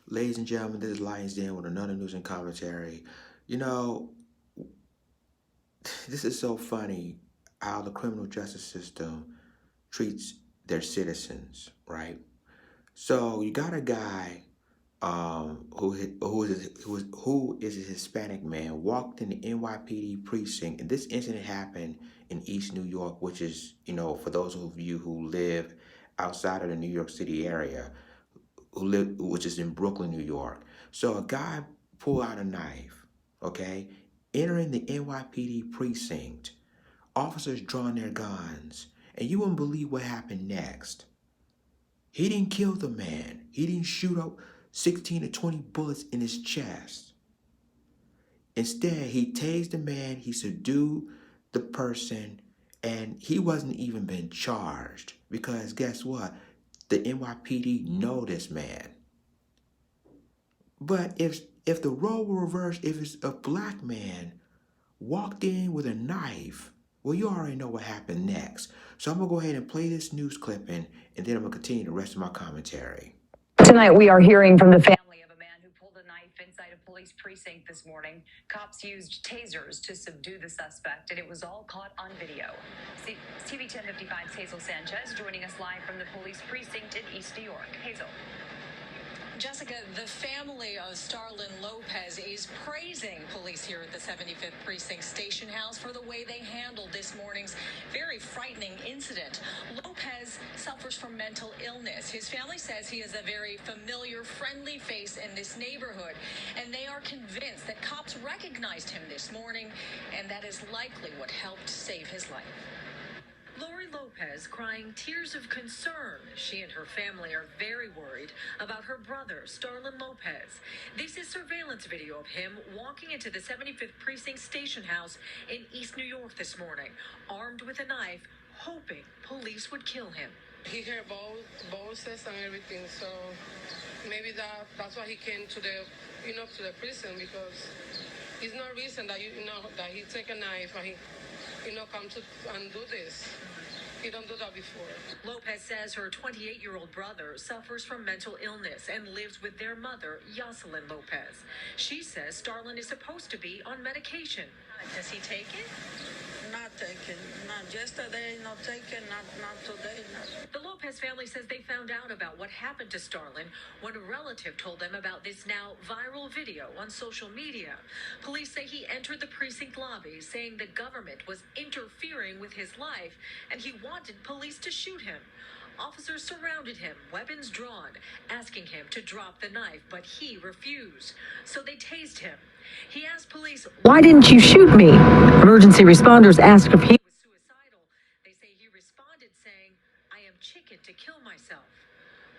Ladies and gentlemen, this is Lions Den with another news and commentary. You know, this is so funny how the criminal justice system treats their citizens, right? So you got a guy who is a Hispanic man walked in the NYPD precinct, and this incident happened in East New York, which is for those of you who live outside of the New York City area, which is in Brooklyn, New York. So a guy pulled out a knife, okay, entering the NYPD precinct. Officers drawing their guns, and you wouldn't believe what happened next. He didn't kill the man. He didn't shoot up 16 to 20 bullets in his chest. Instead, he tased the man, he subdued the person, and he wasn't even been charged because guess what? The NYPD know this man. But if the role were reversed, if it's a black man walked in with a knife, well, you already know what happened next. So I'm gonna go ahead and play this news clipping, and then I'm gonna continue the rest of my commentary. Tonight, we are hearing from the family of a man who pulled a knife inside a police precinct this morning. Cops used tasers to subdue the suspect, and it was all caught on video. TV 1055's Hazel Sanchez joining us live from the police precinct in East New York. Hazel. Jessica, the family of Starlin Lopez is praising police here at the 75th Precinct Station House for the way they handled this morning's very frightening incident. Lopez suffers from mental illness. His family says he is a very familiar, friendly face in this neighborhood, and they are convinced that cops recognized him this morning, and that is likely what helped save his life. Lori Lopez crying tears of concern. She and her family are very worried about her brother, Starlin Lopez. This is surveillance video of him walking into the 75th Precinct Station House in East New York this morning, armed with a knife, hoping police would kill him. He heard voices and everything, so maybe that's why he came to the prison, because it's no reason that that he take a knife and he come to and do this. He don't do that before. Lopez says her 28-year-old brother suffers from mental illness and lives with their mother, Yoselin Lopez. She says Starlin is supposed to be on medication. Does he take it? Not taken. Not yesterday, not taken, not today. Not. The Lopez family says they found out about what happened to Starlin when a relative told them about this now viral video on social media. Police say he entered the precinct lobby saying the government was interfering with his life and he wanted police to shoot him. Officers surrounded him, weapons drawn, asking him to drop the knife, but he refused. So they tased him. He asked police, "Why didn't you shoot me?" Emergency responders asked if he was suicidal. They say he responded saying, "I am chicken to kill myself."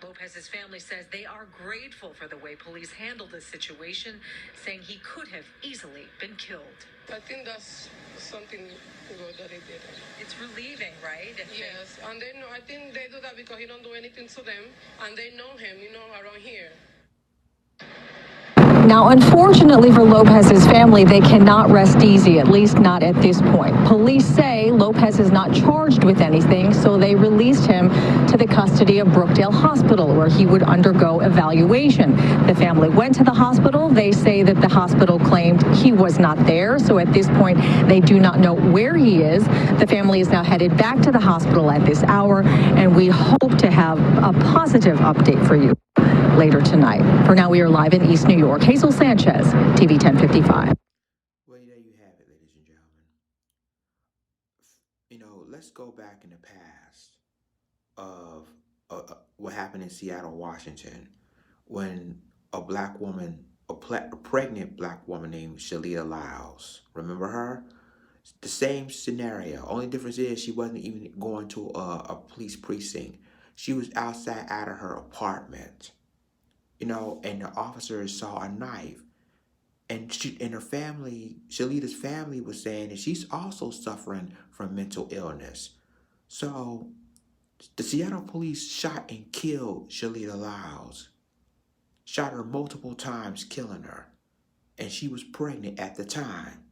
Lopez's family says they are grateful for the way police handled this situation, saying he could have easily been killed. I think that's something good that he did. It's relieving, right? Yes, and they know. I think they do that because he don't do anything to them, and they know him, around here. Now, unfortunately for Lopez's family, they cannot rest easy, at least not at this point. Police say Lopez is not charged with anything, so they released him to the custody of Brookdale Hospital, where he would undergo evaluation. The family went to the hospital. They say that the hospital claimed he was not there, so at this point, they do not know where he is. The family is now headed back to the hospital at this hour, and we hope to have a positive update for you later tonight. For now, we are live in East New York. Hazel Sanchez, TV 1055. Well, there you have it, ladies and gentlemen. Let's go back in the past of what happened in Seattle, Washington, when a black woman, a pregnant black woman named Shalita Lyles, remember her? The same scenario. Only difference is she wasn't even going to a police precinct. She was outside out of her apartment, and the officers saw a knife. And her family, Shalita's family, was saying that she's also suffering from mental illness. So the Seattle police shot and killed Shalita Lyles. Shot her multiple times, killing her. And she was pregnant at the time.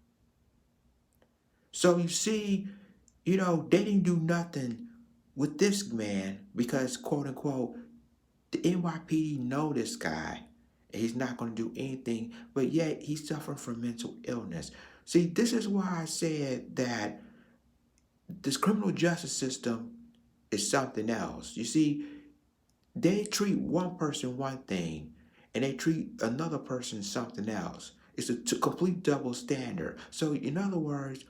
So you see, they didn't do nothing with this man because, quote unquote, the NYPD know this guy and he's not going to do anything, but yet he's suffering from mental illness. See, this is why I said that this criminal justice system is something else. You see, they treat one person one thing and they treat another person something else. It's a complete double standard. So, in other words,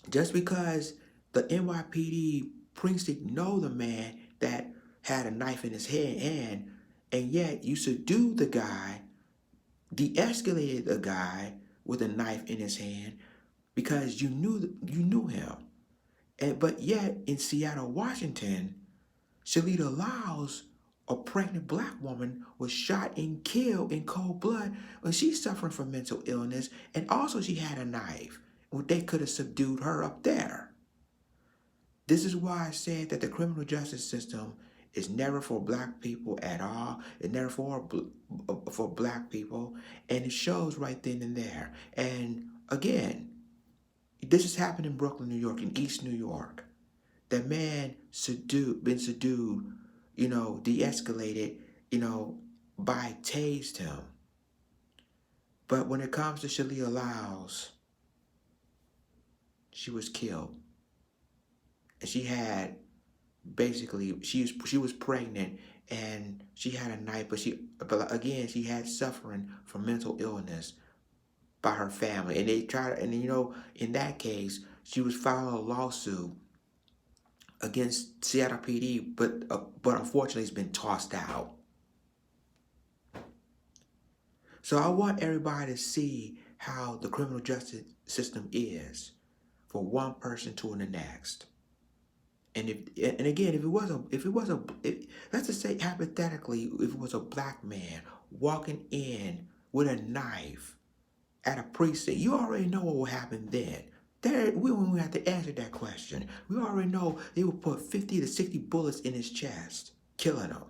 just because the NYPD precinct know the man that had a knife in his hand, and yet you subdued the guy, de-escalated the guy with a knife in his hand because you knew him. But yet in Seattle, Washington, Shalita Lyles, a pregnant black woman, was shot and killed in cold blood when she's suffering from mental illness, and also she had a knife. They could have subdued her up there. This is why I said that the criminal justice system is never for black people at all. It's never for black people, and it shows right then and there. And again, this has happened in Brooklyn, New York, in East New York. That man been subdued, de-escalated, by tased him. But when it comes to Shalia Lyles, she was killed. And she had she was pregnant and she had a knife, but again she had suffering from mental illness by her family. And they tried, and in that case, she was filing a lawsuit against Seattle PD, but unfortunately it's been tossed out. So I want everybody to see how the criminal justice system is for one person to the next. And again, let's just say hypothetically, if it was a black man walking in with a knife at a precinct, you already know what will happen then. We won't have to answer that question. We already know they will put 50 to 60 bullets in his chest, killing him.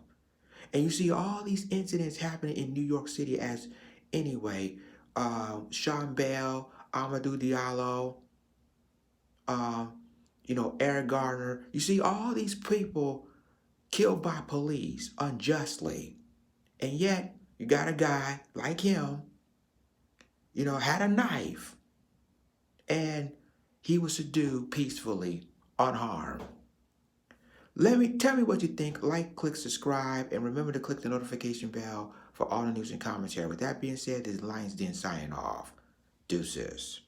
And you see all these incidents happening in New York City Sean Bell, Amadou Diallo, Eric Garner. You see all these people killed by police unjustly. And yet, you got a guy like him, had a knife. And he was subdued peacefully, unharmed. Tell me what you think. Like, click, subscribe, and remember to click the notification bell for all the news and commentary. With that being said, this is Lions Den signing off. Deuces.